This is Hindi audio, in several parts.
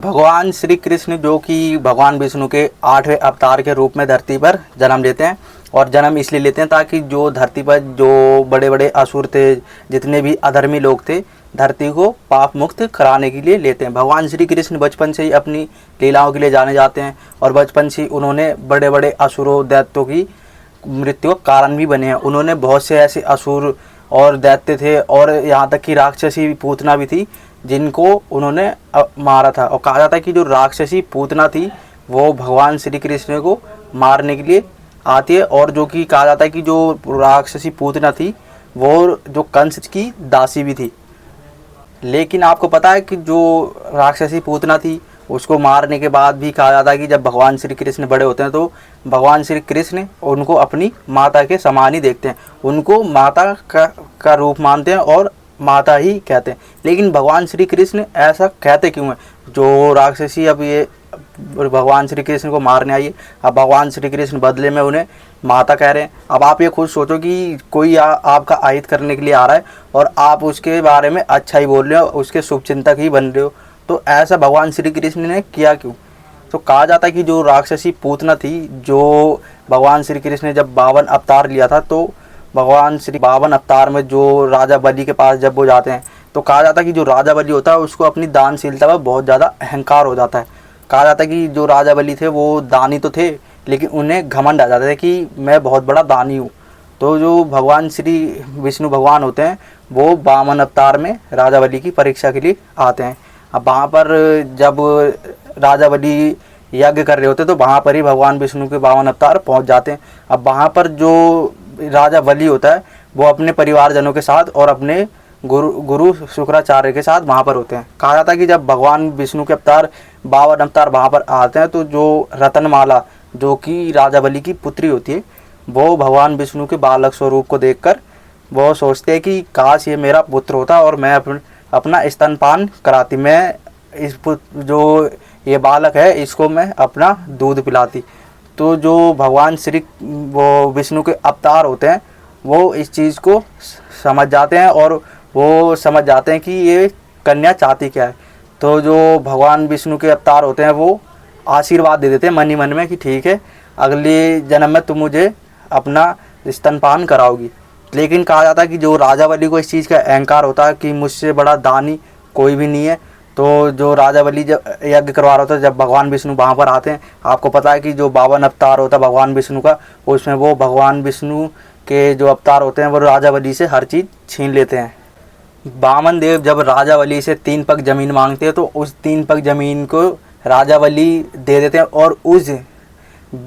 भगवान श्री कृष्ण जो कि भगवान विष्णु के 8वें अवतार के रूप में धरती पर जन्म लेते हैं। और जन्म इसलिए लेते हैं ताकि जो धरती पर जो बड़े बड़े असुर थे, जितने भी अधर्मी लोग थे, धरती को पाप मुक्त कराने के लिए लेते हैं। भगवान श्री कृष्ण बचपन से ही अपनी लीलाओं के लिए जाने जाते हैं और बचपन से ही उन्होंने बड़े बड़े असुरों दैत्यों की मृत्यु का कारण भी बने हैं। उन्होंने बहुत से ऐसे असुर और दैत्य थे और यहाँ तक कि राक्षसी पूतना भी थी जिनको उन्होंने मारा था। और कहा जाता है कि जो राक्षसी पूतना थी वो भगवान श्री कृष्ण को मारने के लिए आती है। और जो कि कहा जाता है कि जो राक्षसी पूतना थी वो जो कंस की दासी भी थी। लेकिन आपको पता है कि जो राक्षसी पूतना थी उसको मारने के बाद भी कहा जाता है कि जब भगवान श्री कृष्ण बड़े होते हैं तो भगवान श्री कृष्ण उनको अपनी माता के समान ही देखते हैं, उनको माता का रूप मानते हैं और माता ही कहते हैं। लेकिन भगवान श्री कृष्ण ऐसा कहते क्यों हैं? जो राक्षसी अब ये भगवान श्री कृष्ण को मारने आई है, अब भगवान श्री कृष्ण बदले में उन्हें माता कह रहे हैं। अब आप ये खुद सोचो कि कोई आपका आहित करने के लिए आ रहा है और आप उसके बारे में अच्छा ही बोल रहे हो, उसके शुभचिंतक ही बन रहे हो, तो ऐसा भगवान श्री कृष्ण ने किया क्यों? तो कहा जाता है कि जो राक्षसी पूतना थी, जो भगवान श्री कृष्ण ने जब 52 अवतार लिया था, तो भगवान श्री 52 अवतार में जो राजा बलि के पास जब वो जाते हैं तो कहा जाता है कि जो राजा बलि होता है उसको अपनी दानशीलता पर बहुत ज़्यादा अहंकार हो जाता है। कहा जाता है कि जो राजा बलि थे वो दानी तो थे लेकिन उन्हें घमंड आ जाता है कि मैं बहुत बड़ा दानी हूँ। तो जो भगवान श्री विष्णु भगवान होते हैं वो 52 अवतार में राजा बलि की परीक्षा के लिए आते हैं। अब वहाँ पर जब राजा बलि यज्ञ कर रहे होते तो वहाँ पर ही भगवान विष्णु के 52 अवतार पहुँच जाते हैं। अब वहाँ पर जो राजा बलि होता है वो अपने परिवारजनों के साथ और अपने गुरु शुक्राचार्य के साथ वहाँ पर होते हैं। कहा जाता है कि जब भगवान विष्णु के अवतार 52 अवतार वहाँ पर आते हैं तो जो रतनमाला जो कि राजा बलि की पुत्री होती है वो भगवान विष्णु के बालक स्वरूप को देखकर वो सोचते हैं कि काश ये मेरा पुत्र होता और मैं अपना स्तनपान कराती, मैं इस जो ये बालक है इसको मैं अपना दूध पिलाती। तो जो भगवान श्री वो विष्णु के अवतार होते हैं वो इस चीज़ को समझ जाते हैं और वो समझ जाते हैं कि ये कन्या चाहती क्या है। तो जो भगवान विष्णु के अवतार होते हैं वो आशीर्वाद दे देते हैं मन ही मन में कि ठीक है अगले जन्म में तुम मुझे अपना स्तनपान कराओगी। लेकिन कहा जाता है कि जो राजा बलि को इस चीज़ का अहंकार होता है कि मुझसे बड़ा दानी कोई भी नहीं है। तो जो राजा बलि जब यज्ञ करवा रहा होता है, जब भगवान विष्णु वहाँ पर आते हैं, आपको पता है कि जो 52 अवतार होता है भगवान विष्णु का, उसमें वो भगवान विष्णु के जो अवतार होते हैं वो राजा बलि से हर चीज़ छीन लेते हैं। वामन देव जब राजा बलि से 3 पग ज़मीन मांगते हैं तो उस 3 पग ज़मीन को राजा बलि दे देते हैं। और उस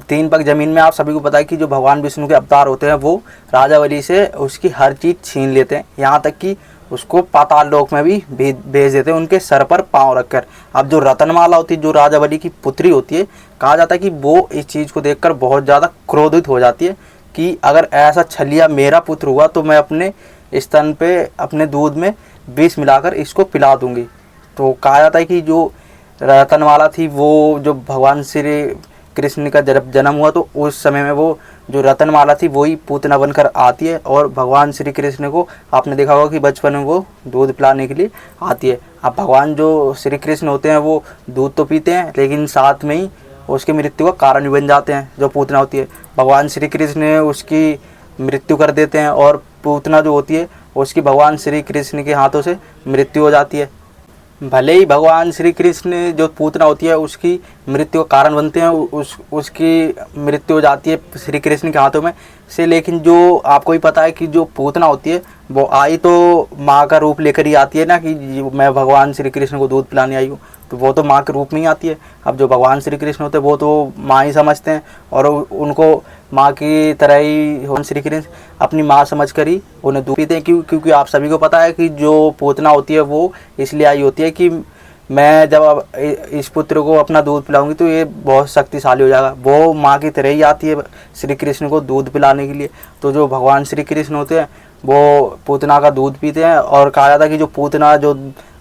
3 पग ज़मीन में आप सभी को पता है कि जो भगवान विष्णु के अवतार होते हैं वो राजा बलि से उसकी हर चीज़ छीन लेते हैं, यहाँ तक कि उसको पाताल लोक में भी भेज देते हैं उनके सर पर पाँव रखकर। अब जो रतनमाला होती है जो राजा बलि की पुत्री होती है, कहा जाता है कि वो इस चीज़ को देखकर बहुत ज़्यादा क्रोधित हो जाती है कि अगर ऐसा छलिया मेरा पुत्र हुआ तो मैं अपने स्तन पे अपने दूध में विष मिलाकर इसको पिला दूंगी। तो कहा जाता है कि जो रतनमाला थी वो जो भगवान श्री कृष्ण का जब जन्म हुआ तो उस समय में वो जो रतनमाला थी वही पूतना बनकर आती है और भगवान श्री कृष्ण को आपने देखा होगा कि बचपन में वो दूध पिलाने के लिए आती है। अब भगवान जो श्री कृष्ण होते हैं वो दूध तो पीते हैं लेकिन साथ में ही उसकी मृत्यु का कारण भी बन जाते हैं। जो पूतना होती है भगवान श्री कृष्ण उसकी मृत्यु कर देते हैं और पूतना जो होती है उसकी भगवान श्री कृष्ण के हाथों से मृत्यु हो जाती है। भले ही भगवान श्री कृष्ण जो पूतना होती है उसकी मृत्यु का कारण बनते हैं, उसकी मृत्यु हो जाती है श्री कृष्ण के हाथों में से। लेकिन जो आपको भी पता है कि जो पूतना होती है वो आई तो माँ का रूप लेकर ही आती है ना, कि मैं भगवान श्री कृष्ण को दूध पिलाने आई हूँ, तो वो तो माँ के रूप में ही आती है। अब जो भगवान श्री कृष्ण होते हैं वो तो माँ ही समझते हैं और उनको माँ की तरह ही भगवान श्री कृष्ण अपनी माँ समझ कर ही उन्हें दूध पीते हैं। क्योंकि आप सभी को पता है कि जो पूतना होती है वो इसलिए आई होती है कि मैं जब अब इस पुत्र को अपना दूध पिलाऊंगी तो ये बहुत शक्तिशाली हो जाएगा। वो माँ की तरह ही आती है श्री कृष्ण को दूध पिलाने के लिए। तो जो भगवान श्री कृष्ण होते हैं वो पूतना का दूध पीते हैं और कहा जाता है कि जो पूतना जो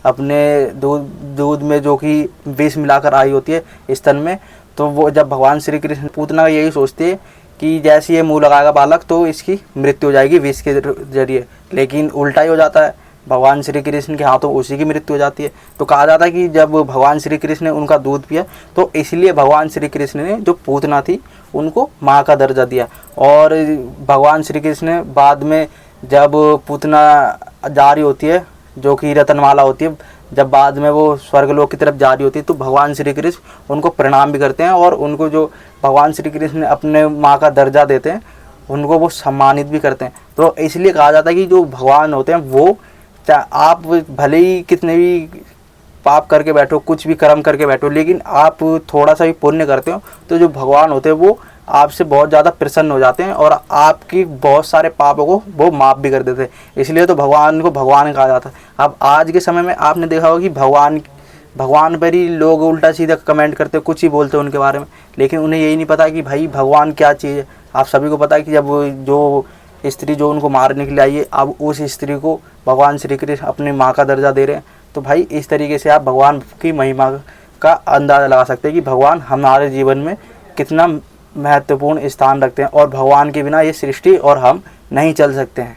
अपने दूध में जो कि विष मिलाकर आई होती है स्तन में, तो वो जब भगवान श्री कृष्ण पूतना यही सोचते हैं कि जैसे ये मुँह लगाएगा बालक तो इसकी मृत्यु हो जाएगी विष के जरिए। लेकिन उल्टा ही हो जाता है। भगवान श्री कृष्ण के हाथों उसी की मृत्यु हो जाती है। तो कहा जाता है कि जब भगवान श्री कृष्ण ने उनका दूध पिया तो इसलिए भगवान श्री कृष्ण ने जो पूतना थी उनको माँ का दर्जा दिया। और भगवान श्री कृष्ण ने बाद में जब पूतना जा रही होती है, जो कि रतनमाला होती है, जब बाद में वो स्वर्गलोक की तरफ जा रही होती है तो भगवान श्री कृष्ण उनको प्रणाम भी करते हैं और उनको जो भगवान श्री कृष्ण अपने माँ का दर्जा देते हैं उनको वो सम्मानित भी करते हैं। तो इसलिए कहा जाता है कि जो भगवान होते हैं वो, चाहे आप भले ही कितने भी पाप करके बैठो, कुछ भी कर्म करके बैठो, लेकिन आप थोड़ा सा भी पुण्य करते हो तो जो भगवान होते हैं वो आपसे बहुत ज़्यादा प्रसन्न हो जाते हैं और आपकी बहुत सारे पापों को वो माफ़ भी कर देते हैं। इसलिए तो भगवान को भगवान कहा जाता है। अब आज के समय में आपने देखा होगा कि भगवान पर ही लोग उल्टा सीधा कमेंट करते, कुछ ही बोलते हैं उनके बारे में, लेकिन उन्हें यही नहीं पता कि भाई भगवान क्या चीज़ है। आप सभी को पता है कि जब जो स्त्री जो उनको मारने के लिए आई है, अब उस स्त्री को भगवान श्री कृष्ण अपनी माँ का दर्जा दे रहे हैं। तो भाई इस तरीके से आप भगवान की महिमा का अंदाज़ा लगा सकते हैं कि भगवान हमारे जीवन में कितना महत्वपूर्ण स्थान रखते हैं और भगवान के बिना ये सृष्टि और हम नहीं चल सकते हैं।